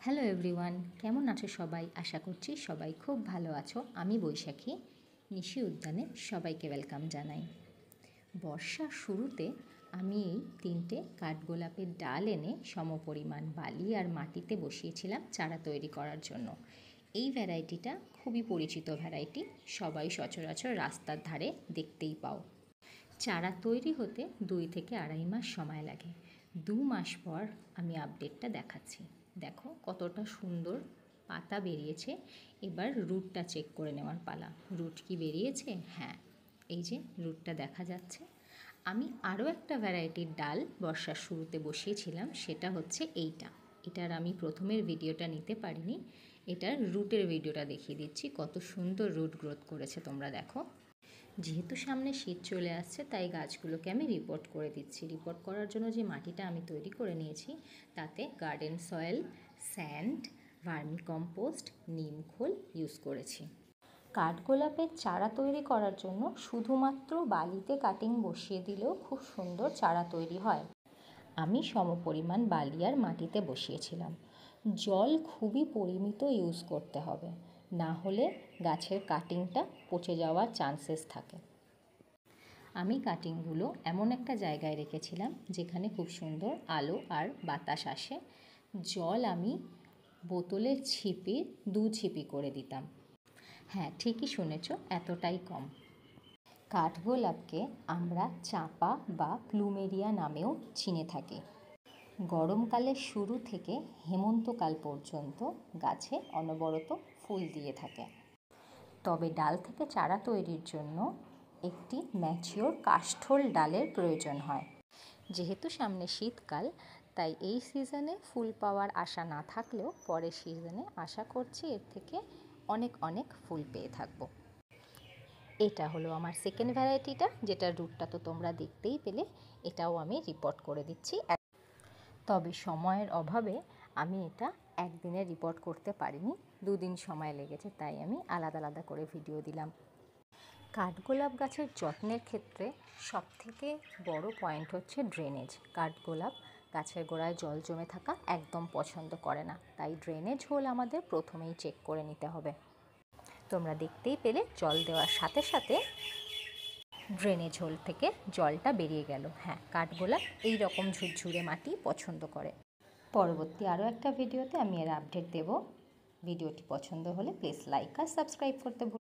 Hello everyone, কেমন আছো সবাই? আশা করছি সবাই খুব ভালো আছো। আমি বৈশাখী নিশি উদ্যানে সবাইকে ওয়েলকাম জানাই। বর্ষার শুরুতে আমি এই 3টে কাঠগোলাপের ডাল এনে সমপরিমাণ বালি আর মাটিতে বসিয়েছিলাম চারা তৈরি করার জন্য। এই ভ্যারাইটিটা খুবই পরিচিত ভ্যারাইটি, সবাই সচরাচর রাস্তার ধারে দেখতেই পাও। চারা তৈরি হতে 2 থেকে 2.5 মাস সময় লাগে। 2 মাস পর আমি আপডেটটা দেখাচ্ছি। দেখো কতটা সুন্দর পাতা বেরিয়েছে। এবার রুটটা চেক করে নেওয়ার পালা। রুট কি বেরিয়েছে? হ্যাঁ, এই যে রুটটা দেখা যাচ্ছে। আমি আরও একটা ভ্যারাইটির ডাল বর্ষার শুরুতে বসিয়েছিলাম, সেটা হচ্ছে এইটা। এটার আমি প্রথমের ভিডিওটা নিতে পারিনি, এটার রুটের ভিডিওটা দেখিয়ে দিচ্ছি। কত সুন্দর রুট গ্রোথ করেছে তোমরা দেখো। যেহেতু সামনে শীত চলে আসছে, তাই গাছগুলোকে আমি রিপোর্ট করে দিচ্ছি। রিপোর্ট করার জন্য যে মাটিটা আমি তৈরি করে নিয়েছি, তাতে garden soil, sand, vermi compost, নিম খোল ইউজ করেছি। কাঠগোলাপের চারা তৈরি করার জন্য শুধুমাত্র বালিতে কাটিং বসিয়ে দিলেও খুব সুন্দর চারা তৈরি হয়। আমি সমপরিমাণ বালি আর মাটিতে বসিয়েছিলাম। জল খুবই পরিমিত ইউজ করতে হবে, না হলে গাছের কাটিংটা পচে যাওয়ার চান্সেস থাকে। আমি কাটিংগুলো এমন একটা জায়গায় রেখেছিলাম যেখানে খুব সুন্দর আলো আর বাতাস আসে। জল আমি বোতলের ছিপি 2 ছিপি করে দিতাম। হ্যাঁ, ঠিকই শুনেছ, এতটাই কম। কাঠগোলাপকে আমরা চাঁপা বা প্লুমেরিয়া নামেও চিনে থাকি। গরমকালের শুরু থেকে হেমন্তকাল পর্যন্ত গাছে অনবরত ফুল দিয়ে থাকে। তবে ডাল থেকে চারা তৈরির জন্য একটি ম্যাচিওর কাষ্ঠল ডালের প্রয়োজন হয়। যেহেতু সামনে শীতকাল, তাই এই সিজনে ফুল পাওয়ার আশা না থাকলেও পরের সিজনে আশা করছি এর থেকে অনেক অনেক ফুল পেয়ে থাকবো। এটা হলো আমার সেকেন্ড ভ্যারাইটিটা, যেটার রুটটা তো তোমরা দেখতেই পেলে। এটাও আমি রিপোর্ট করে দিচ্ছি। তবে সময়ের অভাবে আমি এটা একদিনে রিপোর্ট করতে পারিনি, 2 দিন সময় লেগেছে, তাই আমি আলাদা আলাদা করে ভিডিও দিলাম। কাঠগোলাপ গাছের যত্নের ক্ষেত্রে সবথেকে বড় পয়েন্ট হচ্ছে ড্রেনেজ। কাঠগোলাপ গাছের গোড়ায় জল জমে থাকা একদম পছন্দ করে না, তাই ড্রেনেজ হোল আমাদের প্রথমেই চেক করে নিতে হবে। তোমরা দেখতেই পেলে জল দেওয়ার সাথে সাথে ড্রেনেজ হোল থেকে জলটা বেরিয়ে গেল। হ্যাঁ, কাঠগোলাপ এই রকম ঝুরঝুরে মাটি পছন্দ করে। পরবর্তী আরও একটা ভিডিওতে আমি এর আপডেট দেব। ভিডিওটি পছন্দ হলে প্লিজ লাইক আর সাবস্ক্রাইব করতে